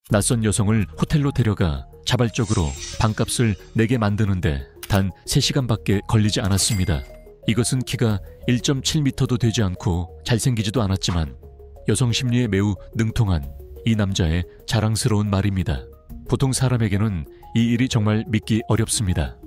낯선 여성을 호텔로 데려가 자발적으로 방값을 내게 만드는데 단 3시간밖에 걸리지 않았습니다. 이것은 키가 1.7m도 되지 않고 잘생기지도 않았지만 여성 심리에 매우 능통한 이 남자의 자랑스러운 말입니다. 보통 사람에게는 이 일이 정말 믿기 어렵습니다.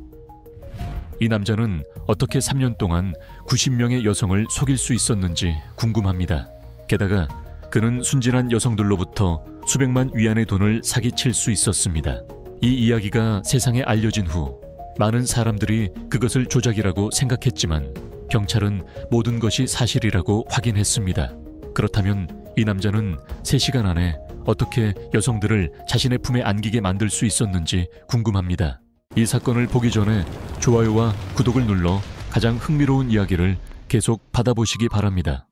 이 남자는 어떻게 3년 동안 90명의 여성을 속일 수 있었는지 궁금합니다. 게다가 그는 순진한 여성들로부터 수백만 위안의 돈을 사기칠 수 있었습니다. 이 이야기가 세상에 알려진 후 많은 사람들이 그것을 조작이라고 생각했지만 경찰은 모든 것이 사실이라고 확인했습니다. 그렇다면 이 남자는 3시간 안에 어떻게 여성들을 자신의 품에 안기게 만들 수 있었는지 궁금합니다. 이 사건을 보기 전에 좋아요와 구독을 눌러 가장 흥미로운 이야기를 계속 받아보시기 바랍니다.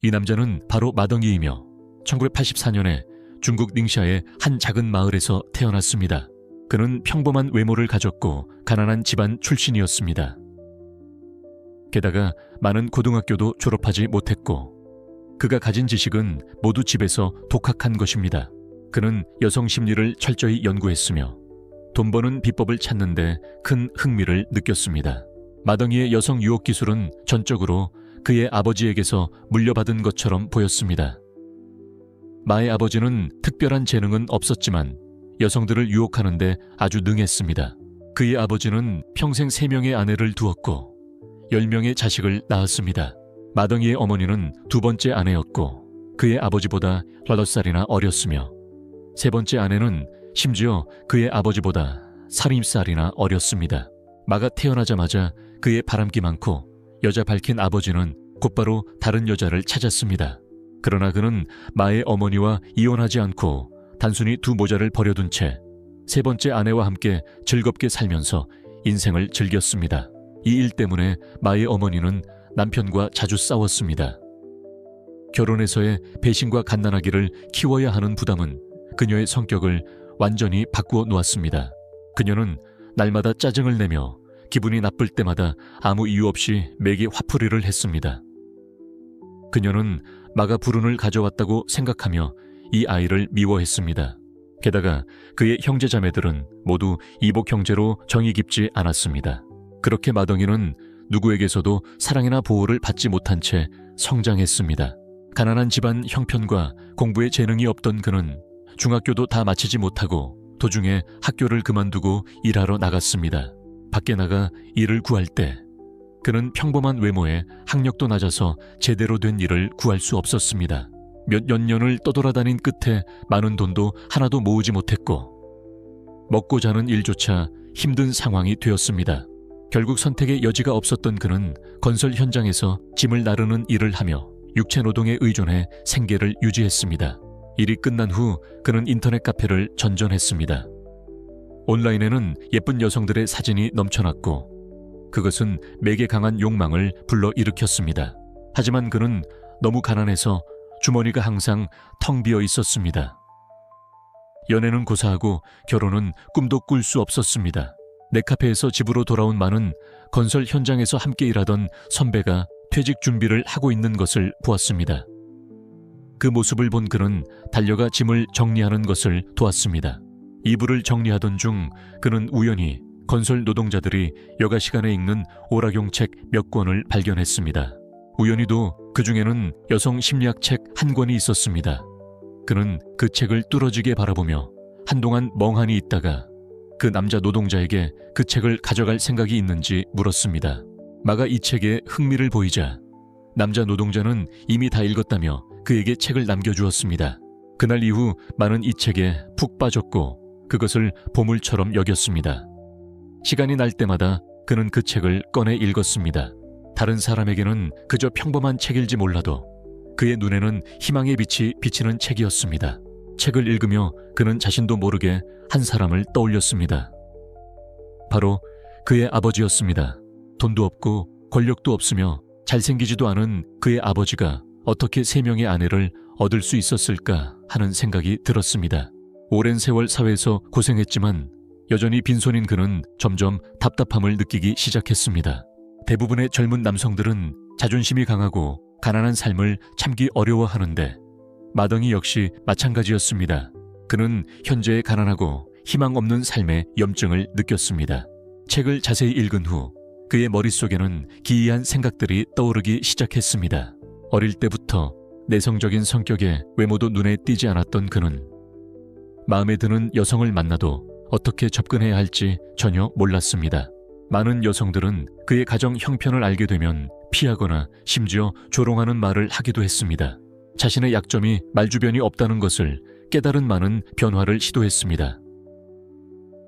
이 남자는 바로 마덩이이며 1984년에 중국 닝샤의 한 작은 마을에서 태어났습니다. 그는 평범한 외모를 가졌고 가난한 집안 출신이었습니다. 게다가 많은 고등학교도 졸업하지 못했고 그가 가진 지식은 모두 집에서 독학한 것입니다. 그는 여성 심리를 철저히 연구했으며 돈 버는 비법을 찾는데 큰 흥미를 느꼈습니다. 마덩이의 여성 유혹 기술은 전적으로 그의 아버지에게서 물려받은 것처럼 보였습니다. 마의 아버지는 특별한 재능은 없었지만 여성들을 유혹하는데 아주 능했습니다. 그의 아버지는 평생 3명의 아내를 두었고 10명의 자식을 낳았습니다. 마덩이의 어머니는 2번째 아내였고 그의 아버지보다 8살이나 어렸으며 3번째 아내는 심지어 그의 아버지보다 30살이나 어렸습니다. 마가 태어나자마자 그의 바람기 많고 여자 밝힌 아버지는 곧바로 다른 여자를 찾았습니다. 그러나 그는 마의 어머니와 이혼하지 않고 단순히 2 모자를 버려둔 채 3번째 아내와 함께 즐겁게 살면서 인생을 즐겼습니다. 이 일 때문에 마의 어머니는 남편과 자주 싸웠습니다. 결혼해서의 배신과 갓난아기를 키워야 하는 부담은 그녀의 성격을 완전히 바꾸어 놓았습니다. 그녀는 날마다 짜증을 내며 기분이 나쁠 때마다 아무 이유 없이 매기 화풀이를 했습니다. 그녀는 마가 불운을 가져왔다고 생각하며 이 아이를 미워했습니다. 게다가 그의 형제자매들은 모두 이복 형제로 정이 깊지 않았습니다. 그렇게 마덩이는 누구에게서도 사랑이나 보호를 받지 못한 채 성장했습니다. 가난한 집안 형편과 공부에 재능이 없던 그는 중학교도 다 마치지 못하고 도중에 학교를 그만두고 일하러 나갔습니다. 밖에 나가 일을 구할 때 그는 평범한 외모에 학력도 낮아서 제대로 된 일을 구할 수 없었습니다. 몇 년을 떠돌아다닌 끝에 많은 돈도 하나도 모으지 못했고 먹고 자는 일조차 힘든 상황이 되었습니다. 결국 선택의 여지가 없었던 그는 건설 현장에서 짐을 나르는 일을 하며 육체 노동에 의존해 생계를 유지했습니다. 일이 끝난 후 그는 인터넷 카페를 전전했습니다. 온라인에는 예쁜 여성들의 사진이 넘쳐났고 그것은 맥에 강한 욕망을 불러일으켰습니다. 하지만 그는 너무 가난해서 주머니가 항상 텅 비어 있었습니다. 연애는 고사하고 결혼은 꿈도 꿀 수 없었습니다. 네카페에서 집으로 돌아온 마는 건설 현장에서 함께 일하던 선배가 퇴직 준비를 하고 있는 것을 보았습니다. 그 모습을 본 그는 달려가 짐을 정리하는 것을 도왔습니다. 이불을 정리하던 중 그는 우연히 건설 노동자들이 여가 시간에 읽는 오락용 책 몇 권을 발견했습니다. 우연히도 그 중에는 여성 심리학 책 한 권이 있었습니다. 그는 그 책을 뚫어지게 바라보며 한동안 멍하니 있다가 그 남자 노동자에게 그 책을 가져갈 생각이 있는지 물었습니다. 마가 이 책에 흥미를 보이자 남자 노동자는 이미 다 읽었다며 그에게 책을 남겨주었습니다. 그날 이후 마는 이 책에 푹 빠졌고 그것을 보물처럼 여겼습니다. 시간이 날 때마다 그는 그 책을 꺼내 읽었습니다. 다른 사람에게는 그저 평범한 책일지 몰라도 그의 눈에는 희망의 빛이 비치는 책이었습니다. 책을 읽으며 그는 자신도 모르게 한 사람을 떠올렸습니다. 바로 그의 아버지였습니다. 돈도 없고 권력도 없으며 잘생기지도 않은 그의 아버지가 어떻게 3명의 아내를 얻을 수 있었을까 하는 생각이 들었습니다. 오랜 세월 사회에서 고생했지만 여전히 빈손인 그는 점점 답답함을 느끼기 시작했습니다. 대부분의 젊은 남성들은 자존심이 강하고 가난한 삶을 참기 어려워하는데 마덩이 역시 마찬가지였습니다. 그는 현재의 가난하고 희망 없는 삶의 염증을 느꼈습니다. 책을 자세히 읽은 후 그의 머릿속에는 기이한 생각들이 떠오르기 시작했습니다. 어릴 때부터 내성적인 성격에 외모도 눈에 띄지 않았던 그는 마음에 드는 여성을 만나도 어떻게 접근해야 할지 전혀 몰랐습니다. 많은 여성들은 그의 가정 형편을 알게 되면 피하거나 심지어 조롱하는 말을 하기도 했습니다. 자신의 약점이 말주변이 없다는 것을 깨달은 많은 변화를 시도했습니다.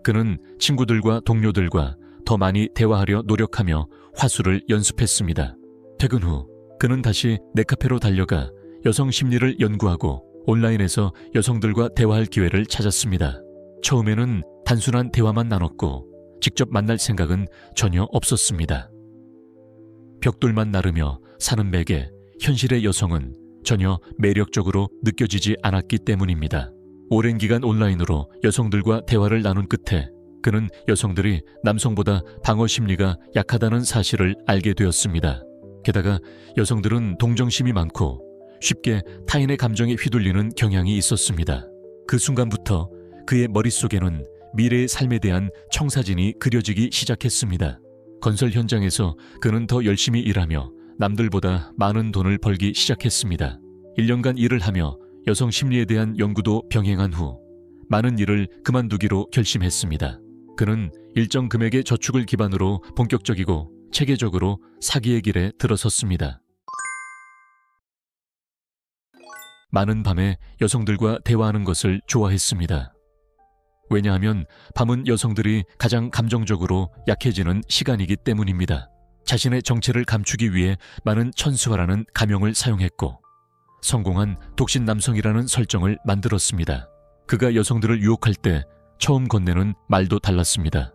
그는 친구들과 동료들과 더 많이 대화하려 노력하며 화술을 연습했습니다. 퇴근 후 그는 다시 네카페로 달려가 여성 심리를 연구하고 온라인에서 여성들과 대화할 기회를 찾았습니다. 처음에는 단순한 대화만 나눴고 직접 만날 생각은 전혀 없었습니다. 벽돌만 나르며 사는 맥에 현실의 여성은 전혀 매력적으로 느껴지지 않았기 때문입니다. 오랜 기간 온라인으로 여성들과 대화를 나눈 끝에 그는 여성들이 남성보다 방어 심리가 약하다는 사실을 알게 되었습니다. 게다가 여성들은 동정심이 많고 쉽게 타인의 감정에 휘둘리는 경향이 있었습니다. 그 순간부터 그의 머릿속에는 미래의 삶에 대한 청사진이 그려지기 시작했습니다. 건설 현장에서 그는 더 열심히 일하며 남들보다 많은 돈을 벌기 시작했습니다. 1년간 일을 하며 여성 심리에 대한 연구도 병행한 후 많은 일을 그만두기로 결심했습니다. 그는 일정 금액의 저축을 기반으로 본격적이고 체계적으로 사기의 길에 들어섰습니다. 많은 밤에 여성들과 대화하는 것을 좋아했습니다. 왜냐하면 밤은 여성들이 가장 감정적으로 약해지는 시간이기 때문입니다. 자신의 정체를 감추기 위해 많은 천수화라는 가명을 사용했고 성공한 독신 남성이라는 설정을 만들었습니다. 그가 여성들을 유혹할 때 처음 건네는 말도 달랐습니다.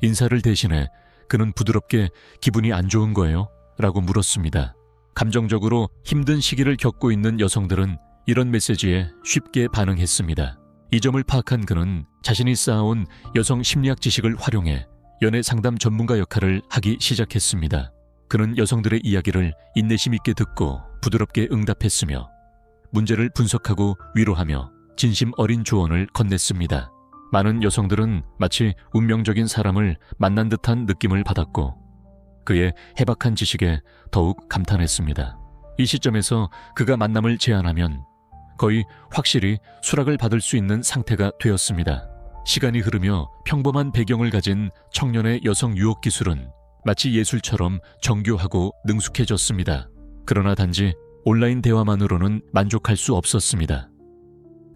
인사를 대신해 그는 부드럽게 "기분이 안 좋은 거예요?" 라고 물었습니다. 감정적으로 힘든 시기를 겪고 있는 여성들은 이런 메시지에 쉽게 반응했습니다. 이 점을 파악한 그는 자신이 쌓아온 여성 심리학 지식을 활용해 연애 상담 전문가 역할을 하기 시작했습니다. 그는 여성들의 이야기를 인내심 있게 듣고 부드럽게 응답했으며 문제를 분석하고 위로하며 진심 어린 조언을 건넸습니다. 많은 여성들은 마치 운명적인 사람을 만난 듯한 느낌을 받았고 그의 해박한 지식에 더욱 감탄했습니다. 이 시점에서 그가 만남을 제안하면 거의 확실히 수락을 받을 수 있는 상태가 되었습니다. 시간이 흐르며 평범한 배경을 가진 청년의 여성 유혹 기술은 마치 예술처럼 정교하고 능숙해졌습니다. 그러나 단지 온라인 대화만으로는 만족할 수 없었습니다.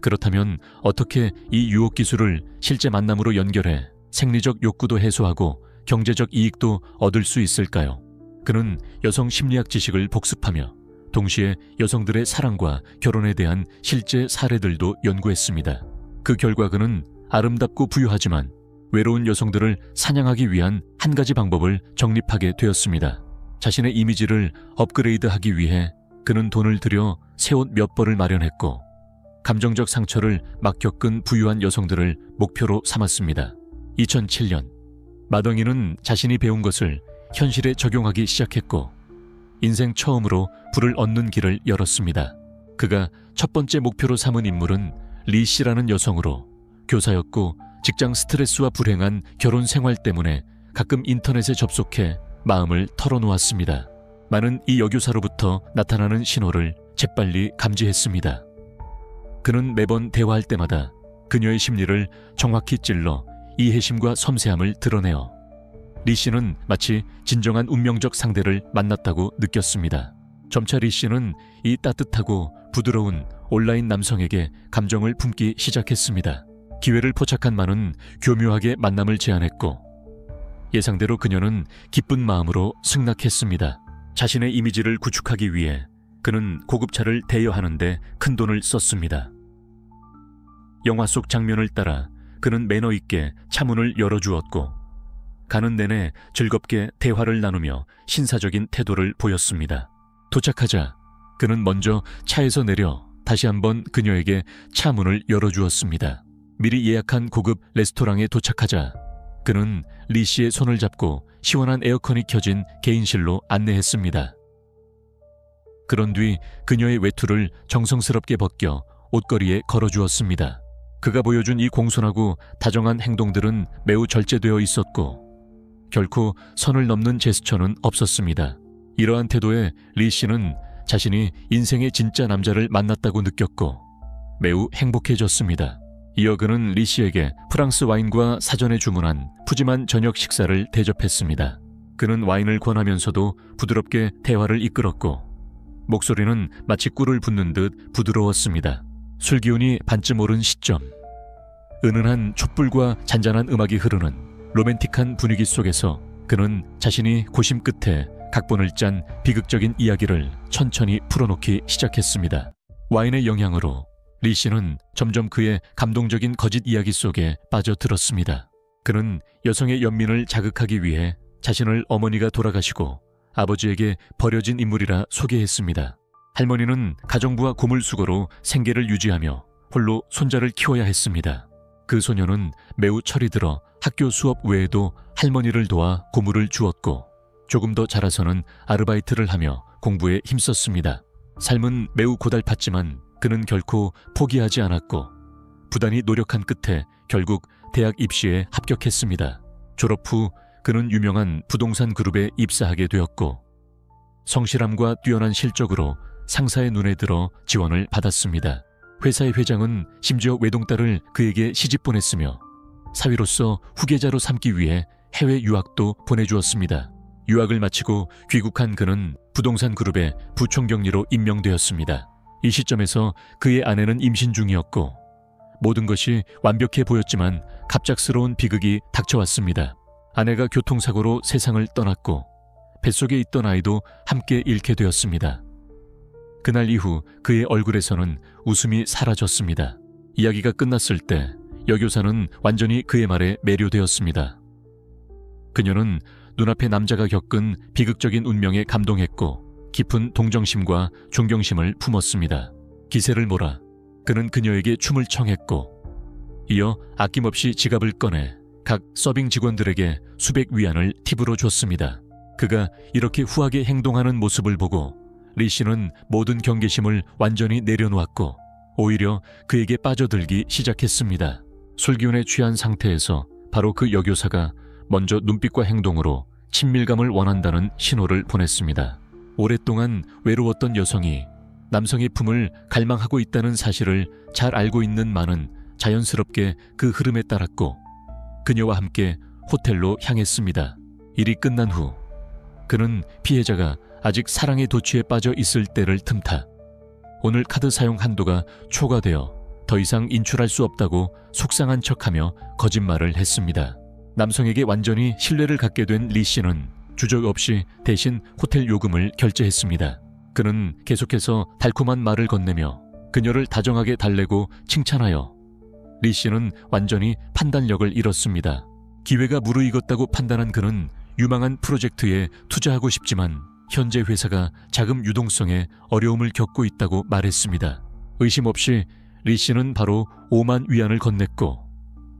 그렇다면 어떻게 이 유혹 기술을 실제 만남으로 연결해 생리적 욕구도 해소하고 경제적 이익도 얻을 수 있을까요? 그는 여성 심리학 지식을 복습하며 동시에 여성들의 사랑과 결혼에 대한 실제 사례들도 연구했습니다. 그 결과 그는 아름답고 부유하지만 외로운 여성들을 사냥하기 위한 한 가지 방법을 정립하게 되었습니다. 자신의 이미지를 업그레이드하기 위해 그는 돈을 들여 새 옷 몇 벌을 마련했고 감정적 상처를 막 겪은 부유한 여성들을 목표로 삼았습니다. 2007년 마덩이는 자신이 배운 것을 현실에 적용하기 시작했고 인생 처음으로 부를 얻는 길을 열었습니다. 그가 첫 번째 목표로 삼은 인물은 리 씨라는 여성으로 교사였고 직장 스트레스와 불행한 결혼 생활 때문에 가끔 인터넷에 접속해 마음을 털어놓았습니다. 많은 이 여교사로부터 나타나는 신호를 재빨리 감지했습니다. 그는 매번 대화할 때마다 그녀의 심리를 정확히 찔러 이해심과 섬세함을 드러내어 리 씨는 마치 진정한 운명적 상대를 만났다고 느꼈습니다. 점차 리 씨는 이 따뜻하고 부드러운 온라인 남성에게 감정을 품기 시작했습니다. 기회를 포착한 만은 교묘하게 만남을 제안했고 예상대로 그녀는 기쁜 마음으로 승낙했습니다. 자신의 이미지를 구축하기 위해 그는 고급차를 대여하는데 큰돈을 썼습니다. 영화 속 장면을 따라 그는 매너 있게 차문을 열어주었고 가는 내내 즐겁게 대화를 나누며 신사적인 태도를 보였습니다. 도착하자 그는 먼저 차에서 내려 다시 한번 그녀에게 차문을 열어주었습니다. 미리 예약한 고급 레스토랑에 도착하자 그는 리 씨의 손을 잡고 시원한 에어컨이 켜진 개인실로 안내했습니다. 그런 뒤 그녀의 외투를 정성스럽게 벗겨 옷걸이에 걸어주었습니다. 그가 보여준 이 공손하고 다정한 행동들은 매우 절제되어 있었고 결코 선을 넘는 제스처는 없었습니다. 이러한 태도에 리 씨는 자신이 인생의 진짜 남자를 만났다고 느꼈고 매우 행복해졌습니다. 이어 그는 리 씨에게 프랑스 와인과 사전에 주문한 푸짐한 저녁 식사를 대접했습니다. 그는 와인을 권하면서도 부드럽게 대화를 이끌었고 목소리는 마치 꿀을 붓는 듯 부드러웠습니다. 술 기운이 반쯤 오른 시점, 은은한 촛불과 잔잔한 음악이 흐르는 로맨틱한 분위기 속에서 그는 자신이 고심 끝에 각본을 짠 비극적인 이야기를 천천히 풀어놓기 시작했습니다. 와인의 영향으로 리 씨는 점점 그의 감동적인 거짓 이야기 속에 빠져들었습니다. 그는 여성의 연민을 자극하기 위해 자신을 어머니가 돌아가시고 아버지에게 버려진 인물이라 소개했습니다. 할머니는 가정부와 고물수거로 생계를 유지하며 홀로 손자를 키워야 했습니다. 그 소녀는 매우 철이 들어 학교 수업 외에도 할머니를 도와 고물을 주었고 조금 더 자라서는 아르바이트를 하며 공부에 힘썼습니다. 삶은 매우 고달팠지만 그는 결코 포기하지 않았고 부단히 노력한 끝에 결국 대학 입시에 합격했습니다. 졸업 후 그는 유명한 부동산 그룹에 입사하게 되었고 성실함과 뛰어난 실적으로 상사의 눈에 들어 지원을 받았습니다. 회사의 회장은 심지어 외동딸을 그에게 시집 보냈으며 사위로서 후계자로 삼기 위해 해외 유학도 보내주었습니다. 유학을 마치고 귀국한 그는 부동산 그룹의 부총경리로 임명되었습니다. 이 시점에서 그의 아내는 임신 중이었고 모든 것이 완벽해 보였지만 갑작스러운 비극이 닥쳐왔습니다. 아내가 교통사고로 세상을 떠났고 뱃속에 있던 아이도 함께 잃게 되었습니다. 그날 이후 그의 얼굴에서는 웃음이 사라졌습니다. 이야기가 끝났을 때 여교사는 완전히 그의 말에 매료되었습니다. 그녀는 눈앞의 남자가 겪은 비극적인 운명에 감동했고 깊은 동정심과 존경심을 품었습니다. 기세를 몰아 그는 그녀에게 춤을 청했고 이어 아낌없이 지갑을 꺼내 각 서빙 직원들에게 수백 위안을 팁으로 줬습니다. 그가 이렇게 후하게 행동하는 모습을 보고 리 씨는 모든 경계심을 완전히 내려놓았고 오히려 그에게 빠져들기 시작했습니다. 술기운에 취한 상태에서 바로 그 여교사가 먼저 눈빛과 행동으로 친밀감을 원한다는 신호를 보냈습니다. 오랫동안 외로웠던 여성이 남성의 품을 갈망하고 있다는 사실을 잘 알고 있는 만은 자연스럽게 그 흐름에 따랐고 그녀와 함께 호텔로 향했습니다. 일이 끝난 후 그는 피해자가 아직 사랑의 도취에 빠져 있을 때를 틈타 오늘 카드 사용 한도가 초과되어 더 이상 인출할 수 없다고 속상한 척하며 거짓말을 했습니다. 남성에게 완전히 신뢰를 갖게 된 리 씨는 주저 없이 대신 호텔 요금을 결제했습니다. 그는 계속해서 달콤한 말을 건네며 그녀를 다정하게 달래고 칭찬하여 리 씨는 완전히 판단력을 잃었습니다. 기회가 무르익었다고 판단한 그는 유망한 프로젝트에 투자하고 싶지만 현재 회사가 자금 유동성에 어려움을 겪고 있다고 말했습니다. 의심 없이 리 씨는 바로 5만 위안을 건넸고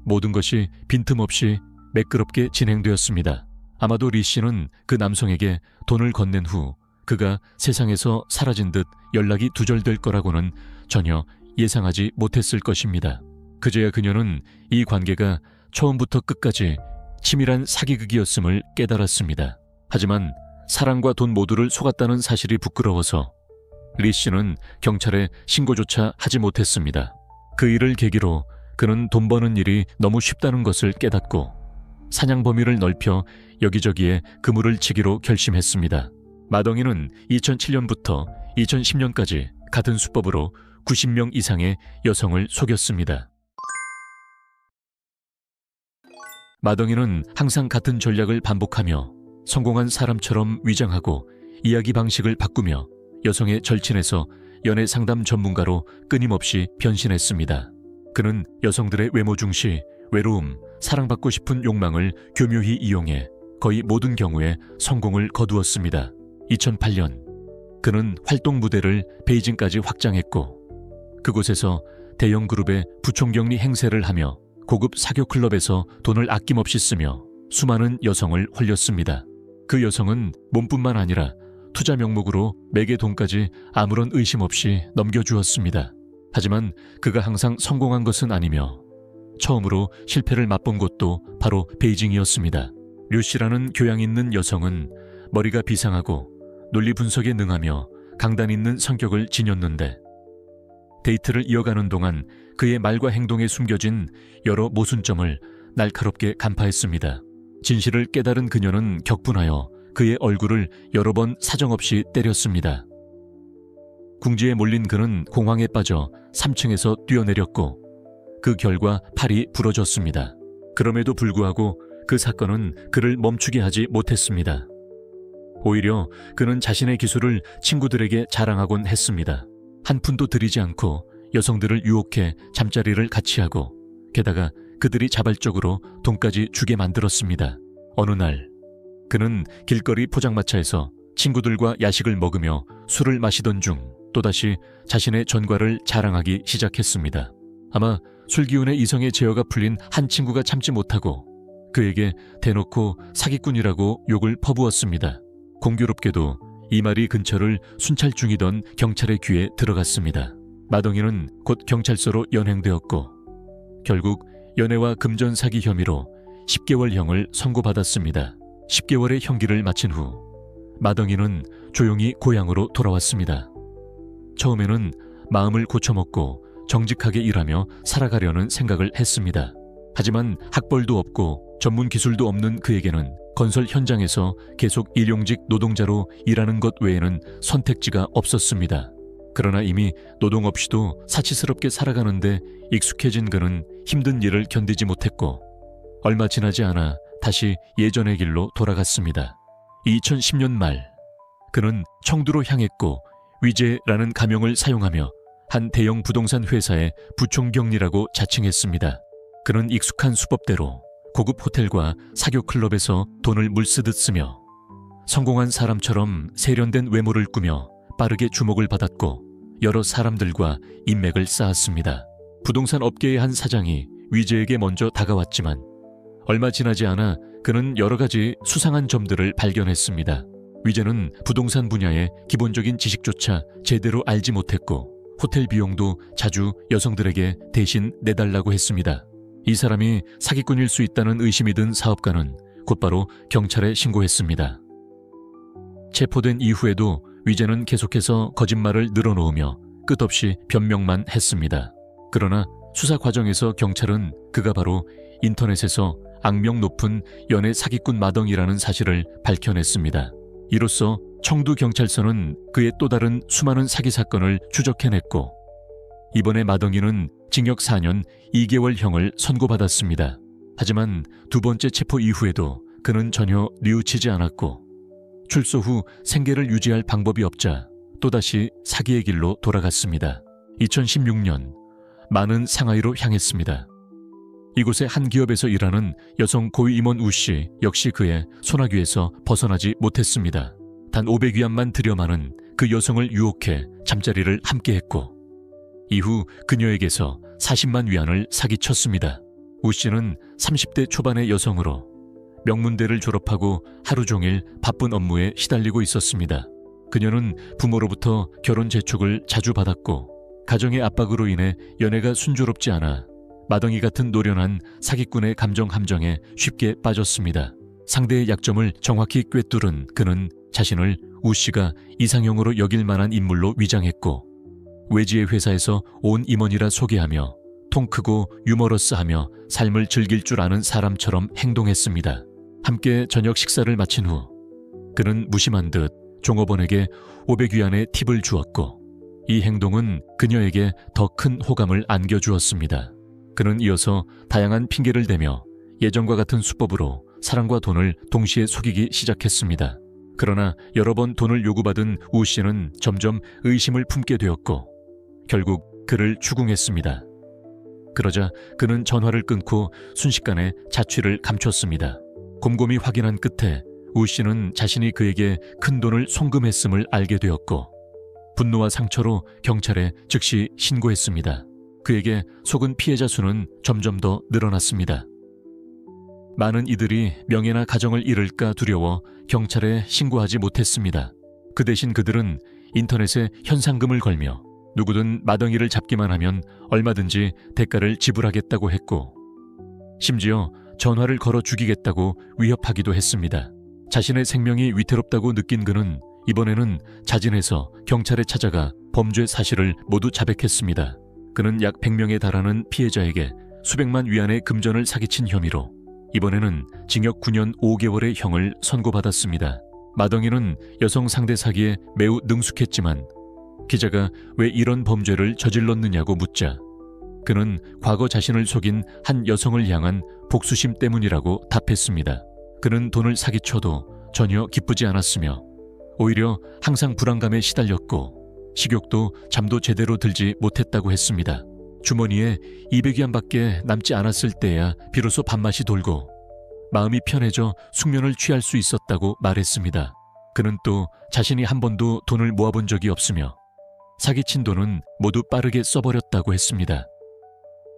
모든 것이 빈틈없이 매끄럽게 진행되었습니다. 아마도 리 씨는 그 남성에게 돈을 건넨 후 그가 세상에서 사라진 듯 연락이 두절될 거라고는 전혀 예상하지 못했을 것입니다. 그제야 그녀는 이 관계가 처음부터 끝까지 치밀한 사기극이었음을 깨달았습니다. 하지만 사랑과 돈 모두를 속았다는 사실이 부끄러워서 리 씨는 경찰에 신고조차 하지 못했습니다. 그 일을 계기로 그는 돈 버는 일이 너무 쉽다는 것을 깨닫고 사냥 범위를 넓혀 여기저기에 그물을 치기로 결심했습니다. 마덩이는 2007년부터 2010년까지 같은 수법으로 90명 이상의 여성을 속였습니다. 마덩이는 항상 같은 전략을 반복하며 성공한 사람처럼 위장하고 이야기 방식을 바꾸며 여성의 절친에서 연애 상담 전문가로 끊임없이 변신했습니다. 그는 여성들의 외모 중시, 외로움, 사랑받고 싶은 욕망을 교묘히 이용해 거의 모든 경우에 성공을 거두었습니다. 2008년 그는 활동 무대를 베이징까지 확장했고 그곳에서 대형 그룹의 부총경리 행세를 하며 고급 사교 클럽에서 돈을 아낌없이 쓰며 수많은 여성을 홀렸습니다. 그 여성은 몸뿐만 아니라 투자 명목으로 매개 돈까지 아무런 의심 없이 넘겨주었습니다. 하지만 그가 항상 성공한 것은 아니며 처음으로 실패를 맛본 곳도 바로 베이징이었습니다. 류 씨라는 교양 있는 여성은 머리가 비상하고 논리 분석에 능하며 강단 있는 성격을 지녔는데 데이트를 이어가는 동안 그의 말과 행동에 숨겨진 여러 모순점을 날카롭게 간파했습니다. 진실을 깨달은 그녀는 격분하여 그의 얼굴을 여러 번 사정없이 때렸습니다. 궁지에 몰린 그는 공황에 빠져 3층에서 뛰어내렸고 그 결과 팔이 부러졌습니다. 그럼에도 불구하고 그 사건은 그를 멈추게 하지 못했습니다. 오히려 그는 자신의 기술을 친구들에게 자랑하곤 했습니다. 한 푼도 들이지 않고 여성들을 유혹해 잠자리를 같이 하고 게다가 그들이 자발적으로 돈까지 주게 만들었습니다. 어느 날 그는 길거리 포장마차에서 친구들과 야식을 먹으며 술을 마시던 중 또다시 자신의 전과를 자랑하기 시작했습니다. 아마 술기운에 이성의 제어가 풀린 한 친구가 참지 못하고 그에게 대놓고 사기꾼이라고 욕을 퍼부었습니다. 공교롭게도 이 말이 근처를 순찰 중이던 경찰의 귀에 들어갔습니다. 마동이는 곧 경찰서로 연행되었고 결국 연애와 금전 사기 혐의로 10개월형을 선고받았습니다. 10개월의 형기를 마친 후 마동이는 조용히 고향으로 돌아왔습니다. 처음에는 마음을 고쳐먹고 정직하게 일하며 살아가려는 생각을 했습니다. 하지만 학벌도 없고 전문 기술도 없는 그에게는 건설 현장에서 계속 일용직 노동자로 일하는 것 외에는 선택지가 없었습니다. 그러나 이미 노동 없이도 사치스럽게 살아가는데 익숙해진 그는 힘든 일을 견디지 못했고 얼마 지나지 않아 다시 예전의 길로 돌아갔습니다. 2010년 말 그는 청두로 향했고 위재라는 가명을 사용하며 한 대형 부동산 회사의 부총경리라고 자칭했습니다. 그는 익숙한 수법대로 고급 호텔과 사교 클럽에서 돈을 물쓰듯 쓰며 성공한 사람처럼 세련된 외모를 꾸며 빠르게 주목을 받았고 여러 사람들과 인맥을 쌓았습니다. 부동산 업계의 한 사장이 위재에게 먼저 다가왔지만 얼마 지나지 않아 그는 여러 가지 수상한 점들을 발견했습니다. 위재는 부동산 분야의 기본적인 지식조차 제대로 알지 못했고 호텔 비용도 자주 여성들에게 대신 내달라고 했습니다. 이 사람이 사기꾼일 수 있다는 의심이 든 사업가는 곧바로 경찰에 신고했습니다. 체포된 이후에도 위재는 계속해서 거짓말을 늘어놓으며 끝없이 변명만 했습니다. 그러나 수사 과정에서 경찰은 그가 바로 인터넷에서 악명 높은 연애 사기꾼 마덩이라는 사실을 밝혀냈습니다. 이로써 청두경찰서는 그의 또 다른 수많은 사기 사건을 추적해냈고 이번에 마덩이는 징역 4년 2개월형을 선고받았습니다. 하지만 두 번째 체포 이후에도 그는 전혀 뉘우치지 않았고 출소 후 생계를 유지할 방법이 없자 또다시 사기의 길로 돌아갔습니다. 2016년 많은 상하이로 향했습니다. 이곳의 한 기업에서 일하는 여성 고위임원 우씨 역시 그의 소나귀에서 벗어나지 못했습니다. 단 500위안만 들여마는 그 여성을 유혹해 잠자리를 함께했고 이후 그녀에게서 40만 위안을 사기쳤습니다. 우씨는 30대 초반의 여성으로 명문대를 졸업하고 하루 종일 바쁜 업무에 시달리고 있었습니다. 그녀는 부모로부터 결혼 재촉을 자주 받았고 가정의 압박으로 인해 연애가 순조롭지 않아 마덩이 같은 노련한 사기꾼의 감정 함정에 쉽게 빠졌습니다. 상대의 약점을 정확히 꿰뚫은 그는 자신을 우씨가 이상형으로 여길 만한 인물로 위장했고 외지의 회사에서 온 임원이라 소개하며 통 크고 유머러스하며 삶을 즐길 줄 아는 사람처럼 행동했습니다. 함께 저녁 식사를 마친 후 그는 무심한 듯 종업원에게 500위안의 팁을 주었고 이 행동은 그녀에게 더 큰 호감을 안겨주었습니다. 그는 이어서 다양한 핑계를 대며 예전과 같은 수법으로 사람과 돈을 동시에 속이기 시작했습니다. 그러나 여러 번 돈을 요구받은 우 씨는 점점 의심을 품게 되었고 결국 그를 추궁했습니다. 그러자 그는 전화를 끊고 순식간에 자취를 감췄습니다. 곰곰이 확인한 끝에 우 씨는 자신이 그에게 큰 돈을 송금했음을 알게 되었고 분노와 상처로 경찰에 즉시 신고했습니다. 그에게 속은 피해자 수는 점점 더 늘어났습니다. 많은 이들이 명예나 가정을 잃을까 두려워 경찰에 신고하지 못했습니다. 그 대신 그들은 인터넷에 현상금을 걸며 누구든 마덩이를 잡기만 하면 얼마든지 대가를 지불하겠다고 했고, 심지어 전화를 걸어 죽이겠다고 위협하기도 했습니다. 자신의 생명이 위태롭다고 느낀 그는 이번에는 자진해서 경찰에 찾아가 범죄 사실을 모두 자백했습니다. 그는 약 100명에 달하는 피해자에게 수백만 위안의 금전을 사기친 혐의로 이번에는 징역 9년 5개월의 형을 선고받았습니다. 마덩이는 여성 상대 사기에 매우 능숙했지만 기자가 왜 이런 범죄를 저질렀느냐고 묻자 그는 과거 자신을 속인 한 여성을 향한 복수심 때문이라고 답했습니다. 그는 돈을 사기쳐도 전혀 기쁘지 않았으며 오히려 항상 불안감에 시달렸고 식욕도 잠도 제대로 들지 못했다고 했습니다. 주머니에 200위안밖에 남지 않았을 때야 비로소 밥맛이 돌고 마음이 편해져 숙면을 취할 수 있었다고 말했습니다. 그는 또 자신이 한 번도 돈을 모아본 적이 없으며 사기친 돈은 모두 빠르게 써버렸다고 했습니다.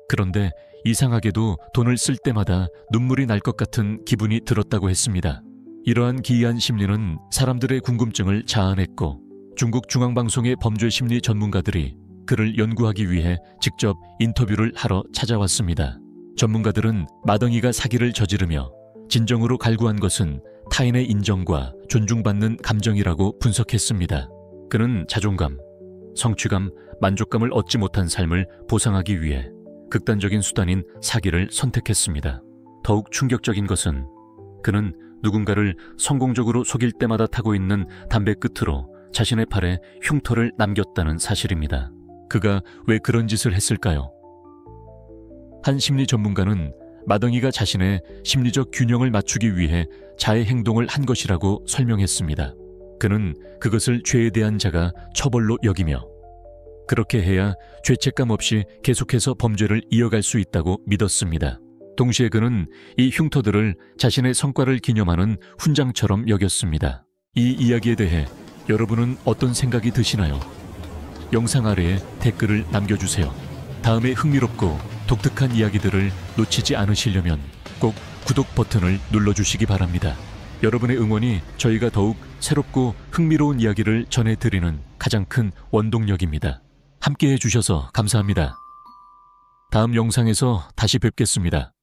그런데 이상하게도 돈을 쓸 때마다 눈물이 날 것 같은 기분이 들었다고 했습니다. 이러한 기이한 심리는 사람들의 궁금증을 자아냈고 중국 중앙방송의 범죄 심리 전문가들이 그를 연구하기 위해 직접 인터뷰를 하러 찾아왔습니다. 전문가들은 마덩이가 사기를 저지르며 진정으로 갈구한 것은 타인의 인정과 존중받는 감정이라고 분석했습니다. 그는 자존감, 성취감, 만족감을 얻지 못한 삶을 보상하기 위해 극단적인 수단인 사기를 선택했습니다. 더욱 충격적인 것은 그는 누군가를 성공적으로 속일 때마다 타고 있는 담배 끝으로 자신의 팔에 흉터를 남겼다는 사실입니다. 그가 왜 그런 짓을 했을까요? 한 심리 전문가는 마덩이가 자신의 심리적 균형을 맞추기 위해 자해 행동을 한 것이라고 설명했습니다. 그는 그것을 죄에 대한 자가 처벌로 여기며 그렇게 해야 죄책감 없이 계속해서 범죄를 이어갈 수 있다고 믿었습니다. 동시에 그는 이 흉터들을 자신의 성과를 기념하는 훈장처럼 여겼습니다. 이 이야기에 대해 여러분은 어떤 생각이 드시나요? 영상 아래에 댓글을 남겨주세요. 다음에 흥미롭고 독특한 이야기들을 놓치지 않으시려면 꼭 구독 버튼을 눌러주시기 바랍니다. 여러분의 응원이 저희가 더욱 새롭고 흥미로운 이야기를 전해드리는 가장 큰 원동력입니다. 함께해 주셔서 감사합니다. 다음 영상에서 다시 뵙겠습니다.